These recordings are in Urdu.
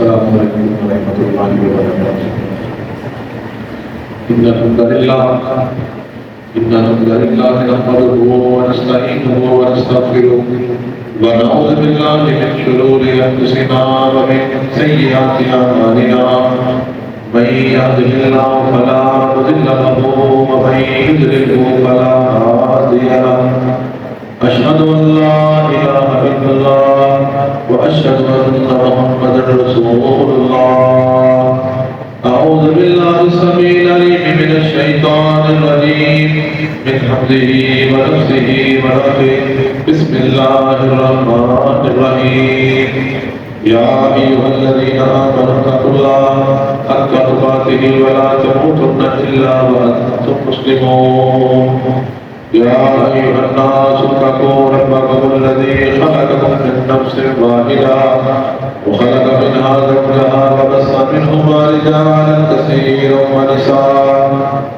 السلام علیکم ورحمۃ اللہ وبرکاتہ۔ إن الحمد لله نحمده ونستعينه ونستغفره ونعوذ بالله من شرور أنفسنا ومن سيئات أعمالنا، من يهده الله فلا مضل له ومن يضلل فلا هادي له، أشهد أن لا إله إلا الله وأشهد أن محمدا رسول الله۔ أعوذ بالله السميع العليم من الشيطان الرجيم، من حمده ونفسه ونفثه، بسم الله الرحمن الرحيم۔ يا أيها الذين آمنوا اتقوا الله حق تقاته ولا تموتن إلا وأنتم مسلمون۔ يا أيها الناس اتقوا ربكم الذي خلقكم من نفس واحدة وخلق منها زوجها وبث منهما رجالا كثيرا ونساء،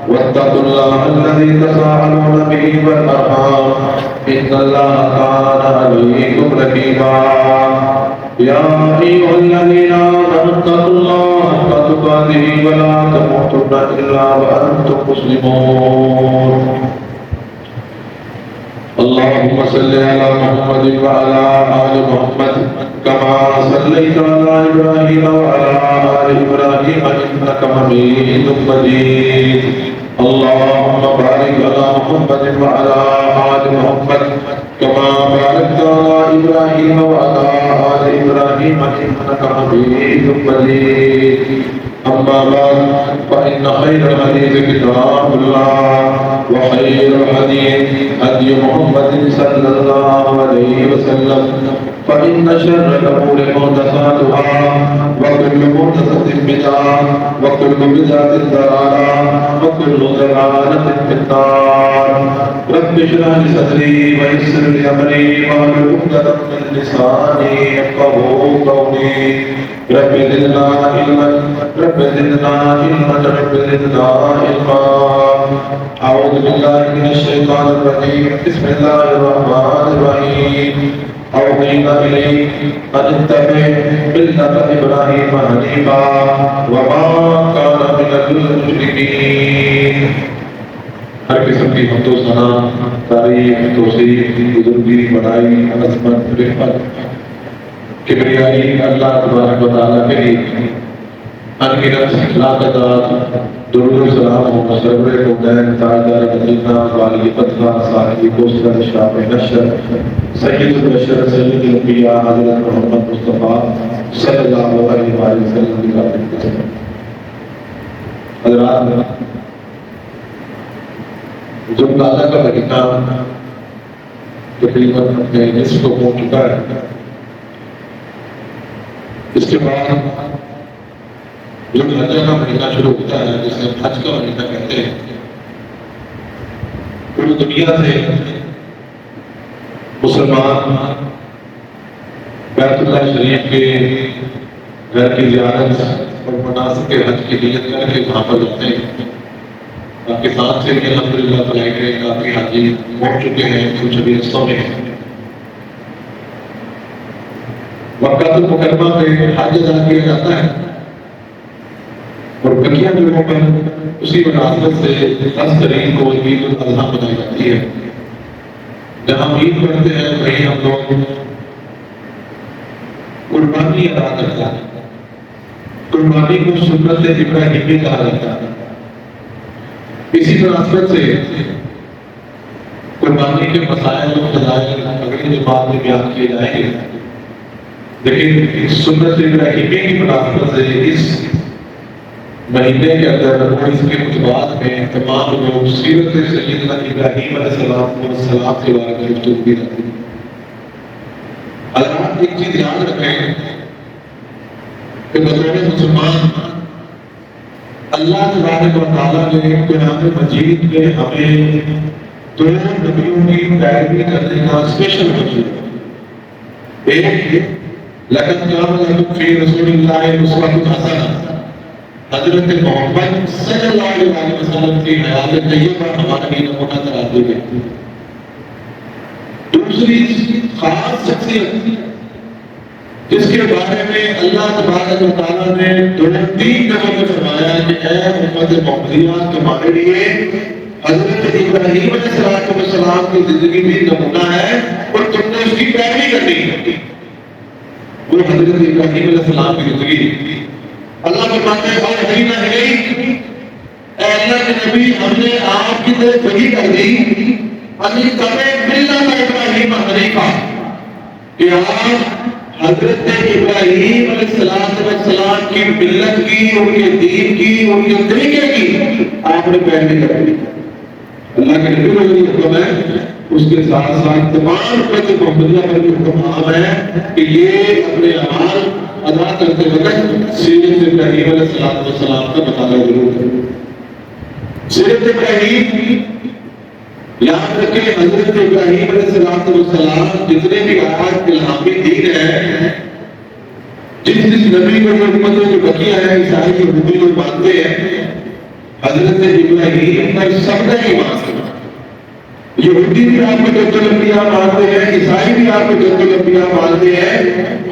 واتقوا الله الذي تساءلون به والأرحام، إن الله كان عليكم رقيبا۔ يا أيها الذين آمنوا اتقوا الله حق تقاته ولا تموتن إلا وأنتم مسلمون۔ اللهم صل على محمد وعلى آل محمد كما صليت على إبراهيم وعلى آل إبراهيم إنك حميد مجيد۔ اللهم بارك على محمد وعلى آل محمد كما باركت على إبراهيم وعلى آل إبراهيم إنك حميد مجيد۔ أما بعد فإن خير الحديث كتاب الله، وخير الحديث هدي محمد صلى الله عليه وسلم، فإن شر الأمور محدثاتها، وكل محدثة بدعة، وكل بدعة ضلالة، وكل ضلالة في النار۔ رب اشرح لي صدري ويسر لي أمري واحلل عقدة من لساني يفقهوا قولي۔ رب زدنا علما، رب زدنا علما، رب زدنا علما۔ أعوذ بالله من الشيطان الرجيم، بسم الله الرحمن الرحيم۔ أوحينا إليك أن اتبع ملة إبراهيم حنيفا وما كان من المشركين۔ ہر قسم کی حمد و ثنا، تعریف، توصیف، بزرگی، بڑائی، عظمت، رفعت، کبریائی اللہ تبارک و تعالیٰ کے لیے انگنت لاقدات درود و سلام و سرور کونین تاجدار مدینہ والی فتح صاحب کوثر شاہ نشر سید البشر سید الانبیاء حضرت محمد مصطفیٰ صلی اللہ علیہ وسلم کی بارگاہ میں حضرات، ذوالقعدہ کا مہینہ تقریباً اپنے نصف کو پہنچ چکا ہے۔ اس کے بعد ذوالحجہ کا مہینہ شروع ہوتا ہے، جسے حج کا مہینہ کہتے ہیں۔ پوری دنیا سے مسلمان بیت اللہ شریف کے گھر کی زیارت اور مناسک حج کی نیت کر کے وہاں پر جاتے ہیں۔ پاکستان سے بھی الحمدللہ فلائٹیں کافی حاجی پہنچ چکے ہیں، کچھ ابھی رستوں میں ہیں۔ مکہ المکرمہ میں حج ادا کیا جاتا ہے اور بقیہ جگہوں پر اسی مناسبت سے 10 تاریخ کو عید الاضحیٰ منائی جاتی ہے۔ جہاں عید پڑھتے ہیں وہیں ہم لوگ قربانی ادا کرتے ہیں۔ قربانی کو سنت ابراہیمی کہا جاتا ہے۔ اسی مناسبت سے قربانی کے مسائل و فضائل اگلی جماعت میں بیان کیے جائیں گے، لیکن سنت ابراہیمی کی مناسبت سے اس مہینے کے اندر اور اس کے خطبات میں تمام لوگ سیرت سیدنا ابراہیم علیہ السلام کے بارے میں گفتگو کی جاتی ہے۔ حضرات ایک چیز یاد رکھیں کہ بطور مسلمان اللہ تبارک و تعالیٰ نے قرآن مجید میں ہمیں 2 نبیوں کی پیروی کرنے کا اسپیشل حکم ہے۔ ایک لقد کان لکم فی رسول اللہ اسوۃ حسنہ، حضرت محمد صلی اللہ علیہ وسلم کی حیات طیبہ ہمارے لیے نمونہ قرار دی گئی۔ دوسری خاص شخصیت جس کے بارے میں اللہ تبارک و تعالیٰ نے 2-3 جگہوں میں فرمایا کہ اے امت محمدیہ تمہارے لیے حضرت ابراہیم علیہ السلام کی زندگی بھی نمونہ ہے اور تم نے اس کی پیروی کرنی ہے۔ وہ حضرت ابراہیم علیہ السلام کی زندگی اللہ فرماتے ہیں اور حدیث ہے اے اللہ کے نبی ہم نے آپ کی طرف وحی کر دی علی تبع ملت ابراہیم حنیفہ کہ آپ حضرت ابراہیم علیہ السلام کی ملت کی، ان کے دین کی، ان کے طریقے کی آپ نے پیروی کرنی۔ اللہ کے نبی کو یہ حکم ہے، اس کے ساتھ ساتھ تمام امت محمدیہ پر بھی حکم عام ہے کہ یہ اپنے اعمال ادا کرتے وقت سیرت ابراہیم علیہ السلام کا مطالعہ ضرور کریں۔ سیرت ابراہیم یاد رکھیں، حضرت ابراہیم علیہ السلام جتنے بھی آیات الہامی دین ہے، جس نبی کو جو امتوں جو بقیہ ہے عیسائی یہودی لوگ مانتے ہیں، حضرت ابراہیم کا سب کا ایمان ہے۔ یہودی بھی آپ کو جد الانبیاء مانتے ہیں، عیسائی بھی آپ کو جد الانبیاء مانتے ہیں،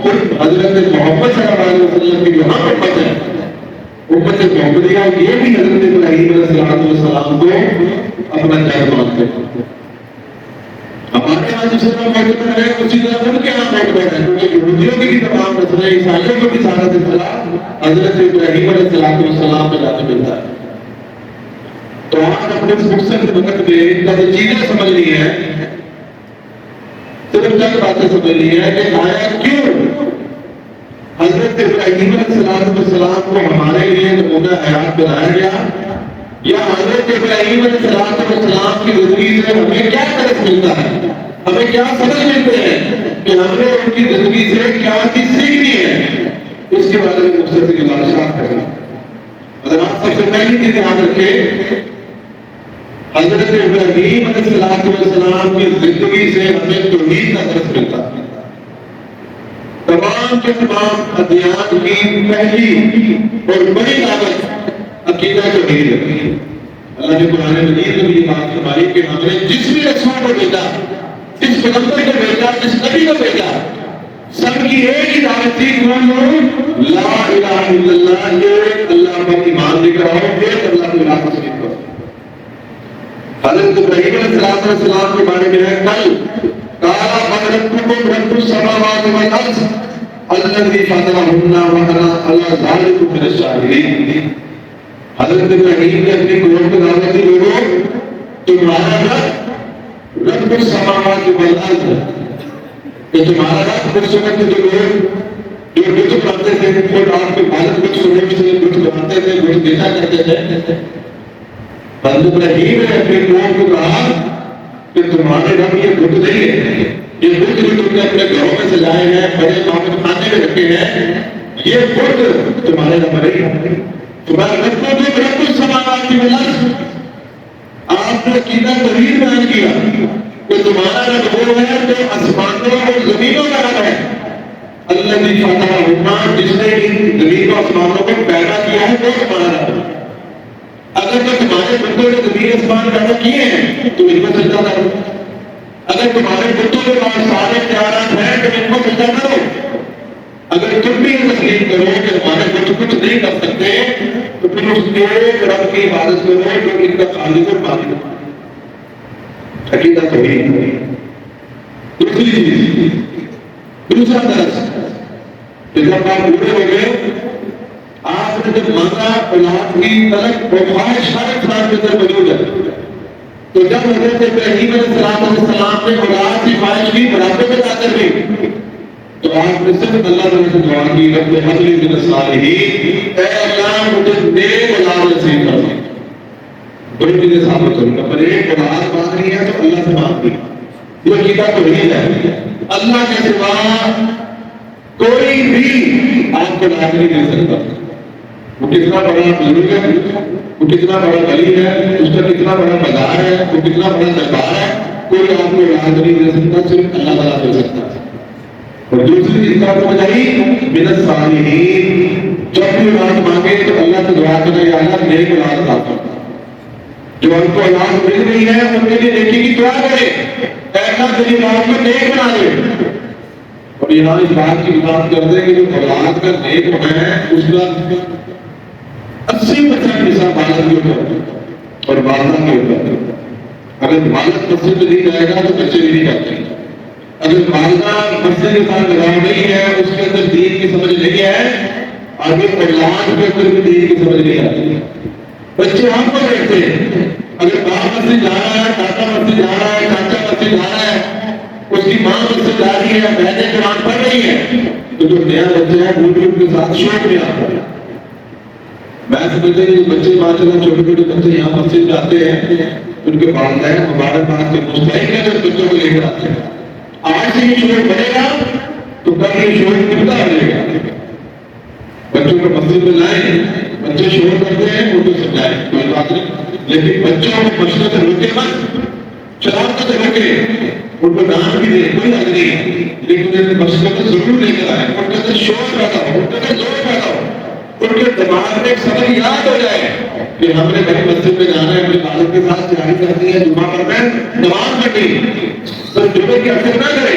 خود حضرت محمد صلی اللہ علیہ وسلم کی جو ہم امت ہے، امت محمدیہ، یہ بھی حضرت ابراہیم علیہ السلام کو اپنا جد مانتے ہیں۔ ہمارے یہاں جس طرح معتبر ہے اسی طرح ان کے یہاں معتبر ہے، کیونکہ یہودیوں کی بھی تمام نسلیں، عیسائیوں کو بھی سارا سلسلہ حضرت ابراہیم علیہ السلام پہ جانے ملتا ہے۔ تو آج اپنے اس مقصد وقت میں چند چیزیں سمجھنی ہے، صرف چند باتیں سمجھنی ہے کہ آیا کیوں حضرت ابراہیم علیہ السلام کو ہمارے لیے نمونہ حیات بنایا گیا، یا حضرت ابراہیم علیہ السلام کی زندگی سے ہمیں کیا درس ملتا ہے، ہمیں کیا سمجھ ملتے ہیں کہ ہم نے ان کی زندگی سے کیا چیز سیکھنی ہے، اس کے بارے میں مختصر سی گزارشات کرنا۔ حضرات سب سے پہلی چیز یاد رکھیں، حضرت ابراہیم علیہ السلام کی زندگی سے ہمیں توحید کا درس ملتا ہے۔ تمام کے تمام ادیان کی پہلی اور بڑی دعوت عقیدہ توحید ہے۔ اللہ نے قرآن مجید میں بھی یہ بات فرمائی کہ ہم نے جس بھی رسول کو بھیجا، جس پیغمبر کو بھیجا، جس نبی کو بھیجا، سب کی ایک ہی دعوت تھی، لا الہ الا اللہ، یہ اللہ پر ایمان لے کر آؤ، ایک اللہ کو الہ تسلیم کرو۔ حضرت ابراہیم علیہ السلام کے بارے میں ہے کل قال فربكم رب السماوات والارض الذي فطرهن وانا على ذلك من الشاهدين۔ حضرت ابراہیم نے اپنی قوم کو دعوت دی، لوگوں تمہارا رب السماوات والارض، کہ تمہارا رب اس وقت جو لوگ جو بت بناتے تھے، خود آپ کے مالک بت سنے سے بت بناتے تھے، بت دیتا کرتے تھے، حضرت ابراہیم نے اپنے قوم کو کہا کہ تمہارے رب یہ بت نہیں ہے، یہ بت جو تم نے اپنے گھروں میں سجائے ہیں، بڑے معبود خانے میں رکھے ہیں، یہ بت تمہارے رب نہیں ہے۔ تمہارے رب کو بھی رب السماوات والارض، آپ نے عقیدہ توحید بیان کیا کہ تمہارا رب وہ ہے جو آسمانوں اور زمینوں کا رب ہے، الذی فطرہن، جس نے ان زمین و آسمانوں کو پیدا کیا ہے، وہ تمہارا رب ہے۔ اگر تو تمہارے بتوں نے زمین آسمان پیدا کیے ہیں تو ان کو سجدہ کرو، اگر تمہارے بتوں کے پاس سارے اختیارات ہیں تو ان کو سجدہ کرو۔ اگر تم بھی یہ تسلیم کرو کہ ہمارے بت کچھ نہیں کر سکتے تو پھر اس ایک رب کی عبادت کرو جو ان کا خالق اور مالک ہے۔ عقیدہ توحید۔ دوسری چیز، دوسرا درس کہ جب آپ بوڑھے ہو گئے، آپ نے جب مانگا اولاد کی طلب و خواہش ہر انسان کے اندر موجود ہے، تو جب حضرت ابراہیم علیہ السلام نے اولاد کی خواہش کی، برابر میں جاتے ہوئے، تو آپ نے صرف اللہ تعالیٰ سے دعا کی، رب هب لي من الصالحین، اے اللہ مجھے نیک اولاد نصیب کر دے۔ بڑی چیزیں ثابت کروں گا، پر ایک اولاد مانگنی ہے تو اللہ سے مانگنی ہے، یہ عقیدہ توحید ہے۔ اللہ کے سوا کوئی بھی آپ کو اولاد نہیں دے سکتا، وہ کتنا بڑا بزرگ ہے، وہ کتنا بڑا ولی ہے، اس کا کتنا بڑا بازار ہے، وہ کتنا بڑا دربار ہے، کوئی آپ کو اولاد نہیں دے سکتا، صرف اللہ تعالیٰ دے سکتا ہے۔ اور دوسری چیز کا سمجھائی من الصالحین، جب بھی اولاد مانگے تو اللہ سے دعا کرے، یا اللہ نیک اولاد عطا کر۔ جو ہم کو اولاد مل رہی ہے ان کے لیے نیکی کی دعا کرے، اے اللہ میری اولاد کو نیک بنا دے۔ اور یہاں اس بات کی بات کرتے ہیں کہ جو اولاد کا نیک ہونا ہے اس کا 80% حصہ والد کے اوپر اور والدہ کے اوپر. اگر والد مسجد میں نہیں جائے گا تو بچے بھی نہیں جاتے. اگر والدہ مسجد کے ساتھ لگاؤ نہیں ہے, اس کے اندر دین کی سمجھ نہیں ہے, آگے اولاد کے اندر بھی دین کی سمجھ نہیں آتی. بچے ہم کو دیکھتے ہیں, اگر باپ مسجد جا رہا ہے, دادا مسجد جا رہا ہے, چاچا مسجد جا رہا ہے, اس کی ماں مسجد جا رہی ہے, بہنیں قرآن پڑھ رہی ہیں, تو جو نیا بچہ ہے وہ بھی ان کے ساتھ شوق میں آتا ہے. میں سمجھتے ہیں کہ بچے ماشاء اللہ چھوٹے چھوٹے بچے یہاں مسجد جاتے ہیں, ان کے والدین مبارکباد کے مستحق ہیں جو بچوں کو لے کر آتے ہیں. آج سے یہ شوق بنے گا تو کل یہ شوق کتنا بنے گا. بچوں کو مسجد میں لائیں, بچے شور کرتے ہیں ان کو سمجھائیں, کوئی بات نہیں, لیکن بچوں کو مشورے سے روکے مت, شرارت سے روکے, ان کو ڈانٹ بھی دے, کوئی حل نہیں, لیکن انہیں مشورے ضرور لے کر آئے, ان کے اندر شور پیدا ہو, ان کے اندر زور پیدا ہو, ان کے دماغ میں ایک سبق یاد ہو جائے کہ ہم نے بڑی مسجد میں جانا ہے, اپنے والد کے ساتھ تیاری کرنی ہے, جمعہ پڑھنا ہے, نماز پڑھنی, صرف جمعے کی اثر نہ کرے,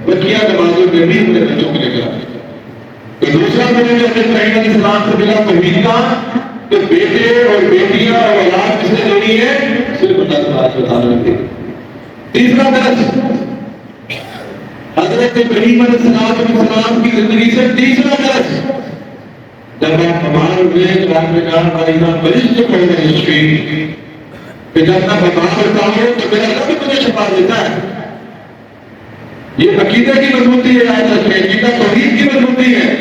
بلکہ نمازوں میں بھی اپنے بچوں کو لے کر آئے. تو دوسرا مجھے جو حضرت ابراہیم علیہ السلام سے ملا توحید کا کہ بیٹے اور بیٹیاں اور اولاد کس نے لینی ہے, صرف اللہ تبارک و تعالیٰ نے. تیسرا درس حضرت ابراہیم علیہ السلام کی زندگی سے تیسرا درس, جب آپ بیمار ہوئے تو آپ نے کہا بھائی مریض تو کوئی نہیں شفیع, کہ جب میں بیمار ہوتا ہوں تو میرا رب مجھے شفا دیتا ہے. یہ عقیدہ کی مضبوطی ہے, یاد رکھیں, عقیدہ توحید کی مضبوطی ہے.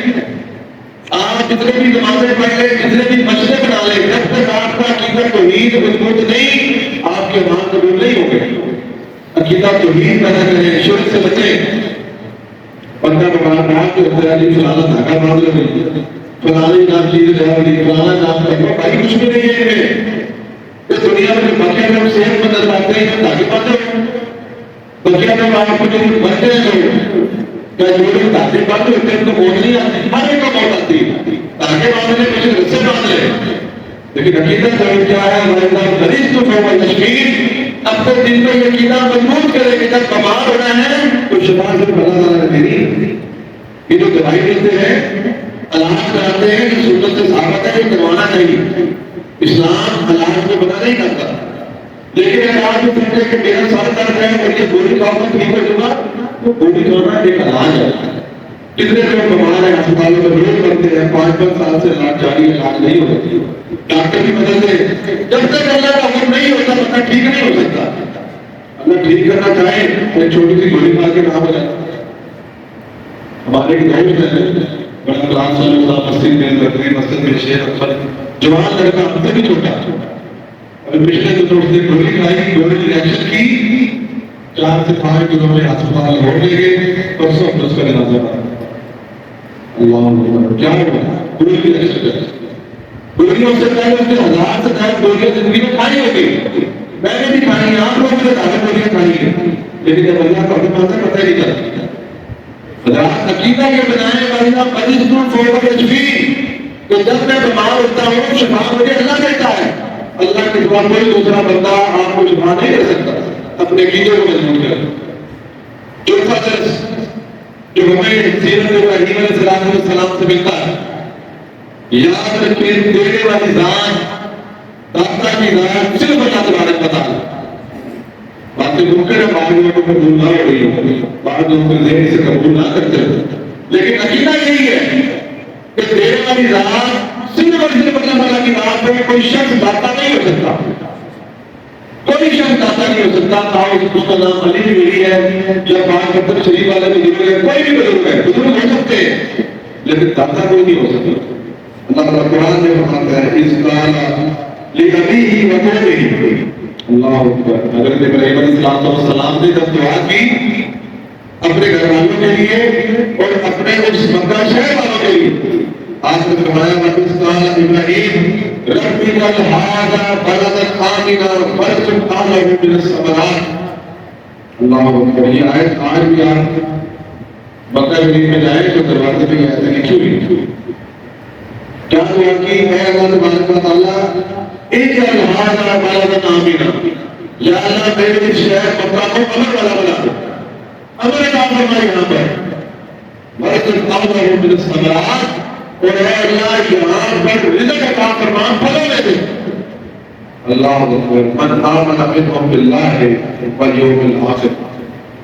آپ جتنے بھی نمازیں پڑھ لیں, جتنے بھی مسجدیں بنا لیں, جب تک آپ کا عقیدہ توحید مضبوط نہیں, آپ کے ایمان قبول نہیں ہوں گے. عقیدہ توحید پیدا کریں, شرک سے بچیں. بندہ بیمار رہا تو علی فلانا دھاگا باندھ لے, فلانی نام چیز ہے, فلانا نام کا بھائی کچھ بھی نہیں ہے. اس دنیا میں باقی لوگ صحت مند نظر آتے ہیں, دھاگے باندھے, بچے میں آپ کو جو بچے ہیں کیا جو بھی دھاگے باندھے ہوتے ہیں ان کو موت نہیں آتی, ہر ایک کو موت آتی ہے. دھاگے باندھنے کچھ رسے باندھ لے, لیکن عقیدت کیا ہے, ہمارے مریض تو ہوا تشکیل اپنے دل میں یہ عقیدہ مضبوط کرے کہ جب بیمار ہونا ہے تو شفا صرف اللہ تعالیٰ نے دینی. یہ جو دوائی دیتے ہیں, علاج کراتے ہیں, یہ سنت سے ثابت ہے, یہ کروانا چاہیے. اسلام علاج کو منع نہیں کرتا, لیکن اگر آپ یہ سمجھے کہ میرا سر درد ہے اور یہ گولی کھاؤں گا ٹھیک ہو جائے گا, تو گولی کھانا ایک علاج ہے. کتنے لوگ بیمار ہیں اسپتالوں میں روز کرتے ہیں, 5-5 سال سے علاج جاری, علاج نہیں ہوتی, ڈاکٹر بھی بدلتے. جب تک اللہ کا حکم نہیں ہوتا بندہ ٹھیک نہیں ہو سکتا. اللہ ٹھیک کرنا چاہے تو ایک چھوٹی سی گولی کھا کے نہ ہو جاتا. ہمارے ایک دوست ہیں, بڑا کلاس والا, مسجد میں شیخ اکبر, جوان لڑکا, ہم سے بھی چھوٹا, پچھلے دنوں اس نے گولی کھائی, گولی کی ریئیکشن کی, 4 سے 5 دنوں میں ہسپتال ہو لے گئے, پرسوں اس کا جنازہ پڑا. اللہ کیا ہوا, گولی کی ریئیکشن. گولیوں سے پہلے اس نے 1000 سے زیادہ گولیاں زندگی میں کھائی ہوگی, میں نے بھی کھائی, آپ لوگوں نے زیادہ گولیاں کھائی ہیں, لیکن جب اللہ کا حکم آتا ہے پتہ ہی نہیں چلتا. عقیدہ یہ بنائے والا مریض تو فوق تشفی, کہ جب میں بیمار ہوتا ہوں شفا مجھے اللہ دیتا ہے. اللہ کے سوا کوئی دوسرا بندہ آپ کو شفا نہیں دے سکتا. اپنے عقیدے کو مضبوط کریں. چوتھا درس جو ہمیں سیرت ابراہیم علیہ السلام سے ملتا ہے, یاد رکھیں دینے والی ذات, داتا کی ذات صرف اللہ تبارک و تعالیٰ. باتیں ممکن ہے بعض لوگوں کو قبول نہ ہو رہی ہو, بعض لوگوں کو ذہن سے قبول نہ کرتے ہو, لیکن عقیدہ یہی ہے کہ دینے والی ذات صرف اور صرف اللہ تعالیٰ کی ذات ہے. کوئی شخص داتا نہیں ہو سکتا, کوئی شخص داتا نہیں ہو سکتا. اس کا نام علی بھی ولی ہے, یا بعض مطلب شریف والا بھی بزرگ ہے, کوئی بھی بزرگ ہے, بزرگ ہو سکتے ہیں, لیکن داتا کوئی نہیں ہو سکتا. اللہ تعالیٰ قرآن میں فرماتا ہے اس قال لأبیہ وقومہ. اللہ اکبر. حضرت ابراہیم علیہ السلام نے جب دعا کی اپنے گھر والوں کے لیے اور اپنے اس مکہ شہر والوں کے لیے, آپ نے فرمایا وَإِذْ قَالَ إِبْرَاهِيمُ رَبِّ اجْعَلْ هَٰذَا بَلَدًا آمِنًا وَارْزُقْ أَهْلَهُ مِنَ الثَّمَرَاتِ. اللہ اکبر. یہ آیت آج بھی آپ مکہ شریف میں جائیں تو دروازے پہ ایسے لکھی ہوئی. کیا دعا کی ہے اللہ تبارک و تعالیٰ, اجعل هذا بلدا آمنا, یا اللہ میرے اس شہر مکہ کو امن والا بنا دو. امن عطا فرما یہاں پر, وَرَزَقْنَاهُمْ مِنَ الثَّمَرَاتِ، اور اے اللہ یہاں پر رزق عطا فرما پھلوں میں سے۔ اللہ اکبر، من آمن منهم باللہ والیوم الآخر،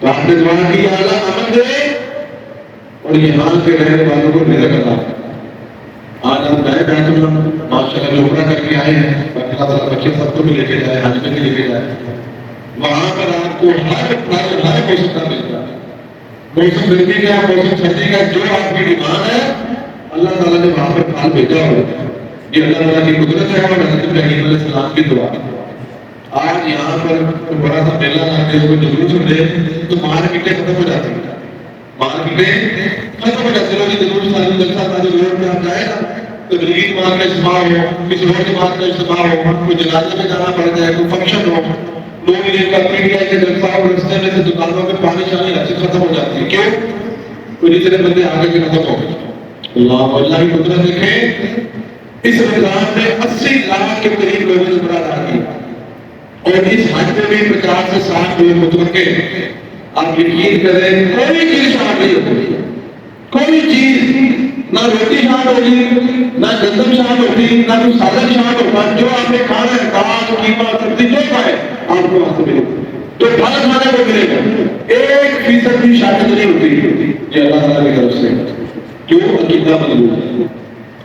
تو آپ نے دعا کی یا اللہ امن دے اور یہاں کے رہنے والوں کو رزق عطا۔ آج ہم گئے بیٹھ اللہ ماشاءاللہ جو عمرہ کر کے آئے ہیں، اللہ تعالیٰ بچے سب کو بھی لے کے جائے، حج میں بھی لے کے جائے، وہاں پر آپ کو ہر موسم کا ملتا ہے، موسم گرمی کا، موسم سردی کا، جو آپ کی ڈیمانڈ ہے اللہ تعالیٰ نے وہاں پر پھل بھیجا ہوا ہے۔ یہ اللہ تعالیٰ کی قدرت ہے اور حضرت ابراہیم علیہ السلام کی دعا۔ آج یہاں پر بڑا سا میلہ لگے ہوئے جلوس ہوتے تو مارکیٹیں ختم ہو جاتی ہیں، مارکیٹیں ختم ہو جاتی ہیں، جلوس ساری جلسہ ساری روڈ پہ آپ جائے نا، تبلیغ جماعت کا اجتماع ہو، کسی اور جماعت کا اجتماع ہو، کوئی جنازے میں جانا پڑ جائے، کوئی فنکشن ہو، لوگ یہ کا پی ٹی آئی کے جلسہ اور رستے میں سے دکانوں میں پانی شانی رسی ختم ہو جاتی ہے، کیوں؟ کوئی اتنے بندے آگے کے ختم ہو گئے۔ اللہ کی قدرت دیکھیں، اس رمضان میں 80 لاکھ کے قریب لوگوں نے عمرہ ادا کیا اور اس حج میں بھی 50 سے 60 لوگ متوقع ہیں۔ آپ یقین کریں کوئی چیز شامل نہیں ہوتی، کوئی چیز، نہ روٹی شامل ہوگی، نہ گندم شامل ہوتی، نہ کوئی سالن شامل ہوگا، جو آپ نے کھانا ہے دال قیمہ سبزی جو کھائے آپ کو وہاں سے ملے گا، تو پھل کھانے کو ملے گا، 1% بھی شامل نہیں ہوتی یہ اللہ تعالیٰ کی طرف سے۔ جو عقیدہ مضبوط ہے،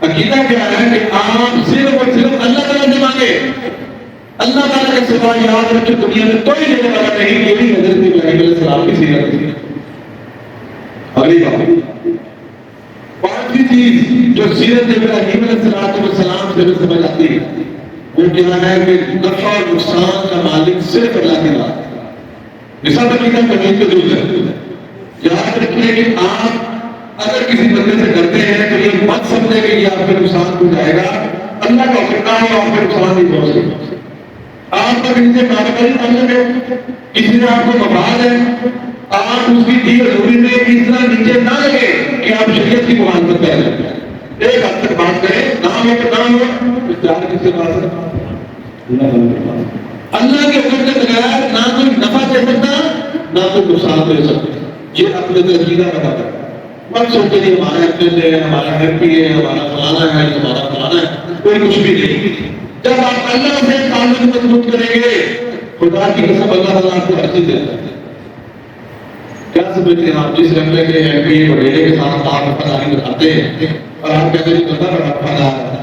عقیدہ کیا ہے کہ آپ صرف اور صرف اللہ تعالیٰ سے مانگے، اللہ تعالیٰ کے سوا یاد رکھے دنیا میں کوئی لینے والا نہیں۔ یہ بھی حضرت ابراہیم علیہ السلام کی سیرت تھی۔ اگلی بات، پانچویں چیز جو سیرت ابراہیم علیہ السلام سے سمجھ آتی ہے وہ کیا ہے کہ نفع اور نقصان کا مالک صرف اللہ کے ذات ہے۔ نصاب عقیدہ کرنے کے دور ہے، یاد رکھیں کہ آپ اگر کسی بندے سے ڈرتے ہیں تو یہ مت سمجھے کہ یہ آپ کے نقصان کو جائے گا، اللہ کا حکم ہے آپ کے نقصان نہیں پہنچ سکتا۔ آپ کا کسی سے کاروباری تعلق ہے، کسی نے آپ کو مفاد ہے، آپ اس کی دی ضروری میں اس طرح نیچے نہ لگے کہ آپ شریعت کی مخالفت کر رہے ہیں۔ ایک حد تک بات کریں، نام ہو کہ نام ہو، پیار کس سے بات ہے؟ اللہ کے حکم کے بغیر نہ کوئی نفع دے سکتا نہ کوئی نقصان دے سکتا۔ یہ اپنے عقیدہ رکھا ہے، مت سوچے کہ ہمارا ایکٹر ہے، ہمارا ایم پی ہے، ہمارا فلانا ہے، ہمارا فلانا ہے، کوئی کچھ بھی نہیں۔ جب آپ اللہ سے تعلق مضبوط کریں گے، خدا کی قسم اللہ تعالیٰ آپ کو ہر چیز دیتا ہے۔ کیا سمجھتے ہیں آپ جس ایم پی کے وڈیرے کے ساتھ آپ وفاداری دکھاتے ہیں اور آپ کہتے ہیں بندہ بڑا وفادار ہے،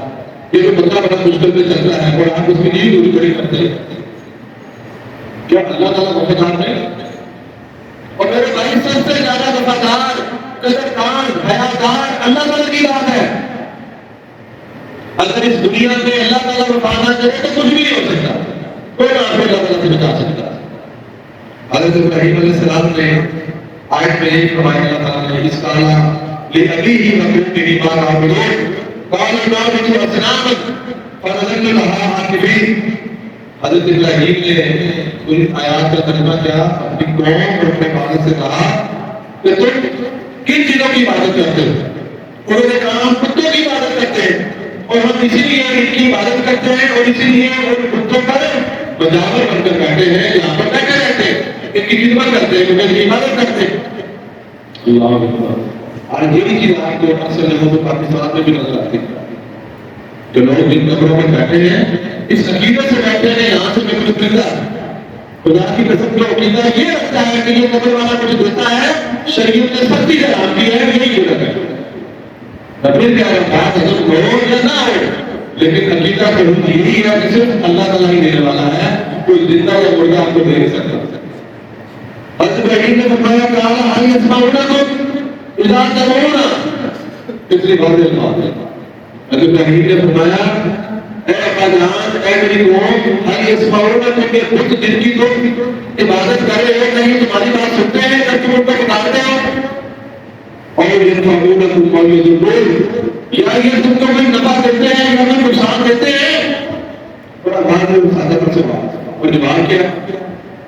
یہ جو بندہ بڑا مشکل میں چل رہا ہے اور آپ اس کی نیند دوری کھڑی کرتے ہیں، کیا اللہ تعالیٰ وفادار نہیں؟ اور میرے بھائی سب سے زیادہ وفادار، قدردان، حیادار اللہ تعالیٰ کی بات ہے۔ اگر اس دنیا میں اللہ تعالیٰ وفادار کرے تو کچھ بھی نہیں ہو سکتا، کوئی نہ آپ کو اللہ تعالیٰ سے بچا سکتا۔ حضرت ابراہیم علیہ السلام نے آیت میں ایک فرمایا اللہ تعالیٰ نے اس کالا لِأَبِيهِ وَقُومِهِ مَا تَعْبُدُونَ قَالَ نَعْبُدُ أَصْنَامًا فَنَظَلُّ لَهَا عَاكِفِينَ۔ حضرت ابراہیم نے ان آیات کا ترجمہ کیا، اپنی قوم اور اپنے والد سے کہا کہ تم کن چیزوں کی عبادت کرتے ہو؟ انہوں نے کہا ہم کتوں کی عبادت کرتے ہیں اور ہم اسی لیے ان کی عبادت کرتے ہیں اور اسی لیے ان کتوں پر مجاور بن کر بیٹھے ہیں، یہاں پر بیٹھے رہتے ہیں، ان کی خدمت کرتے ہیں، ان کی عبادت کرتے ہیں۔ اللہ اکبر۔ آج یہی چیز آپ کو اکثر جگہوں پہ پاکستان میں بھی نظر آتی ہے کہ لوگ جن قبروں میں بیٹھے ہیں اس عقیدت سے بیٹھے ہیں یہاں سے میں کچھ ملتا ہے، خدا کی قسم جو عقیدہ یہ رکھتا ہے کہ یہ قبر والا کچھ دیتا ہے، شریعت نے سختی سے حرام کی ہے، یہی قدرت ہے۔ پھر کیا بات حضرت ہو یا نہ ہو، لیکن عقیدہ کا حکم یہی ہے کہ صرف اللہ تعالیٰ ہی دینے والا ہے، کوئی زندہ یا مردہ آپ کو دے نہیں سکتا۔ حضرت ابراہیم نے فرمایا کہا ہل یسمعونکم اذا تدعون، پچھلی بات یہ بات ہے۔ حضرت ابراہیم نے فرمایا اے ابا جان، اے میری قوم، ہل یسمعونکم کہ خود جن کی تم عبادت کر رہے ہو کہیں تمہاری بات سنتے ہیں جب تم ان کو پکارتے ہو، اور ينفعونکم او یضرون، یا یہ تم کو کوئی نفع دیتے ہیں یا کوئی نقصان دیتے ہیں؟ بڑا بات ہے سادہ پر سے بات، اور جواب کیا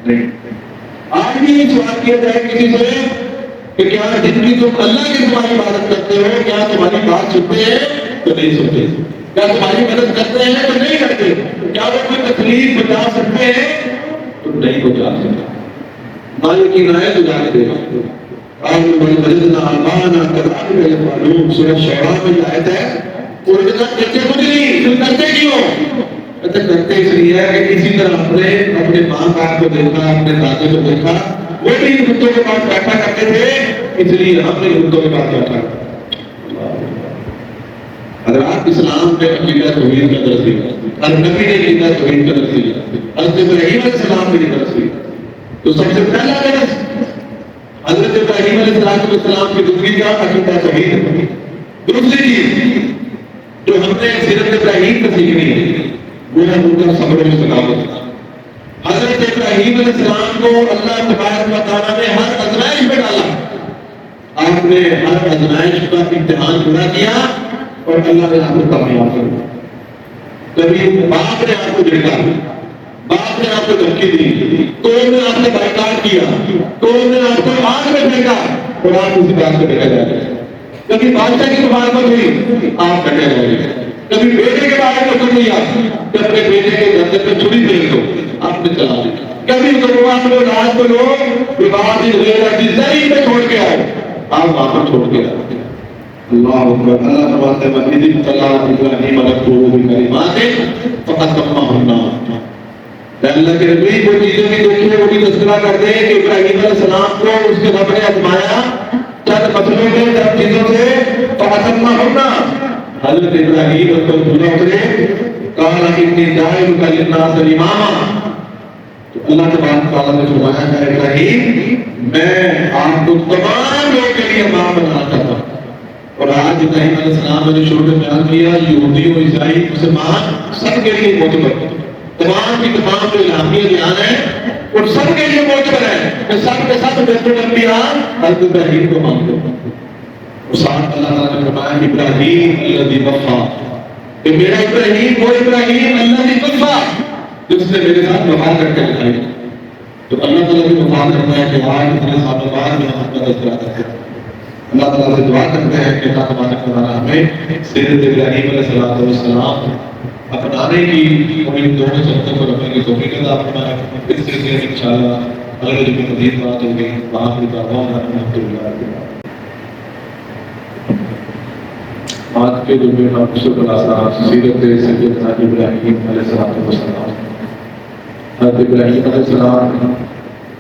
نہیں۔ آج بھی یہ سوال کیا جائے کسی سے کہ کیا جن کی تم اللہ کی تمہاری عبادت کرتے ہو کیا تمہاری بات سنتے ہیں؟ تو نہیں سنتے۔ کیا تمہاری مدد کرتے ہیں؟ تو نہیں کرتے۔ کیا وہ کوئی تکلیف بچا سکتے ہیں؟ تو نہیں بچا سکتا۔ نہ یقین آئے تو جانے دے گا۔ وَجَدْنَا آبَانَا كَذَلِكَ يَفْعَلُونَ سورہ شعراء میں یہ آیت ہے اور کرتے کچھ نہیں، پھر کرتے کیوں؟ کرتے اس لیے ہے کہ اسی طرح اپنے ماں باپ کو دیکھا، اپنے دادے کو دیکھا، وہ بھی ان کتوں کے پاس بیٹھا کرتے تھے، اس لیے ہم نے کتوں کے پاس بیٹھا کرتے حضرات اسلام میں عقیدہ توحید کا درس دیا، ہر نبی نے عقیدہ توحید کا درس دیا، حضرت ابراہیم علیہ السلام نے درس دیا۔ تو سب سے پہلا درس حضرت ابراہیم علیہ السلام کی زندگی کا عقیدہ توحید ہے۔ دوسری چیز جو ہم نے سیرت ابراہیم کو سیکھنی ہے وہ ہے ان کا صبر و استقامت۔ حضرت ابراہیم علیہ السلام کو اللہ تبارک و تعالیٰ نے ہر آزمائش میں ڈالا، آپ نے ہر آزمائش کا امتحان پورا کیا اور اللہ نے آپ کو کامیاب کیا۔ کبھی باپ نے آپ کو جھڑکا، باپ نے آپ کو دھمکی دی، قوم نے آپ نے بائیکاٹ کیا، قوم نے آپ کو آگ میں پھینکا اور آپ اسی بات کو دیکھا جا رہا ہے۔ کبھی بادشاہ کی مخالفت ہوئی، آپ ڈٹے رہے۔ کبھی بیٹے کے بارے میں حکم نہیں آتی کہ اپنے بیٹے کے گردے پہ چھری پھینک دو، آپ نے چلا دی۔ کبھی اپنے اولاد کو لوگ عبادت غیر زمین پہ چھوڑ کے آئے، آپ وہاں پر چھوڑ کے آئے۔ اللہ اکبر۔ اللہ فرماتے ہیں وَإِذِ ابْتَلَىٰ إِبْرَاهِيمَ رَبُّهُ بِكَلِمَاتٍ فَأَتَمَّهُنَّ۔ اللہ کے نبی کو چیزیں بھی دیکھیں، وہ بھی تذکرہ کرتے ہیں کہ ابراہیم علیہ السلام کو اس کے رب نے آزمایا چند مسئلوں میں، چند چیزوں سے، فَأَتَمَّهُنَّ۔ حضرت ابراہیم کو پورا اترے، قَالَ إِنِّي جَاعِلُكَ لِلنَّاسِ إِمَامًا۔ تو اللہ تبارک و تعالیٰ نے فرمایا کہ ابراہیم میں آپ کو تمام لوگوں کے لیے امام بنانا چاہتا ہوں۔ اور آج ابراہیم علیہ السلام نے شروع میں بیان کیا، یہودی و عیسائی مسلمان سب کے لیے معتبر، تمام کی تمام جو الہامیہ بیان ہے اور سب کے لیے معتبر ہے کہ سب کے سب بہتر انبیاء حضرت ابراہیم کو مانتے ہیں۔ اور ساتھ اللہ تعالیٰ نے فرمایا ابراہیم الذی وفا، کہ میرا ابراہیم وہ ابراہیم الذی وفا جس نے میرے ساتھ وفا کر کے دکھائی۔ تو اللہ تعالیٰ کی وفا کرتا ہے کہ آج اتنے سالوں بعد میں ہم کا تذکرہ کرتے ہیں۔ اللہ تعالیٰ سے دعا کرتے ہیں کہ اللہ تبارک و تعالیٰ ہمیں سیرت ابراہیم علیہ السلام اپنانے کی اور ان دونوں سنتوں کو رکھنے کی توفیق عطا فرمائے۔ اس سلسلے میں انشاءاللہ اگلے جو مزید بات ہوگی وہاں پر دعوانا الحمدللہ۔ آج کے جو میرا مقصود خلاصہ سیرت سیدنا ابراہیم علیہ السلام، حضرت ابراہیم علیہ السلام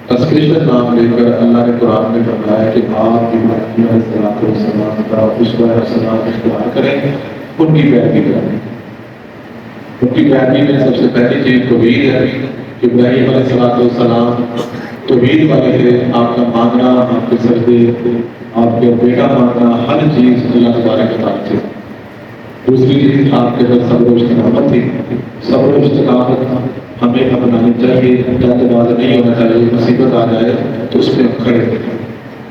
کا اسپیشل نام لے کر اللہ نے قرآن میں فرمایا کہ آپ ابراہیم علیہ السلام کا اسوہ حسنہ اختیار کریں، ان کی پیروی کریں۔ ان کی پیروی میں سب سے پہلی چیز توحید ہے کہ ابراہیم علیہ السلام توحید والے تھے۔ آپ کا مانگنا، آپ کے سجدے، آپ کے بیٹا مانگنا، ہر چیز اللہ تبارک و تعالیٰ سے۔ دوسری چیز آپ کے اندر صبر و استقامت تھی۔ صبر و استقامت ہمیں اپنانی چاہیے، جلد باز نہیں ہونا چاہیے۔ مصیبت آ جائے تو اس میں کھڑے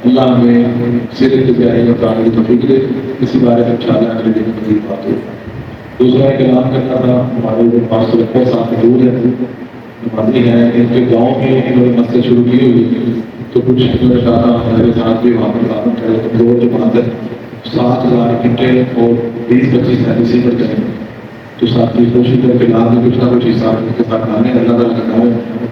اللہ ہمیں سیرت ابراہیم کی توفیق دے۔ اسی بارے میں انشاءاللہ اگلے دن مزید بات ہوگی۔ دوسرا ایک اعلان کرنا تھا، ہمارے جو 500 روپے ساتھ دور ہے نمازی ہیں، ان کے گاؤں میں انہوں نے مسجد شروع کی ہوئی، تو کچھ انہوں نے کہا ہمارے ساتھ بھی وہاں پر کام کرے تو دو جماعت ہے 7,000 گھنٹے اور 20-25 سیلسی پر کریں، تو ساتھی کوشش کر کے لاکھ میں کچھ نہ کچھ حساب کے ساتھ لانے اللہ تعالیٰ کا کام ہے،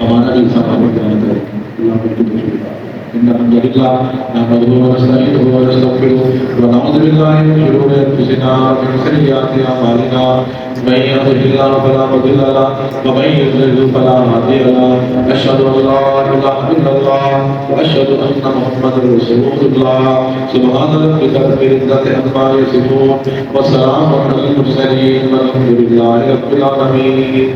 ہمارا بھی حساب ہمیں جانا ہے۔ اللہ کو توفیق إن الحمد لله نحمده ونستعينه ونستغفره ونعوذ بالله من شرور أنفسنا ومن سيئات أعمالنا من يهده الله فلا مضل له ومن يضلل فلا هادي له أشهد أن لا إله إلا الله وأشهد أن محمدا رسول الله سبحان ربك رب العزة عما يصفون وسلام على المرسلين والحمد لله رب العالمين۔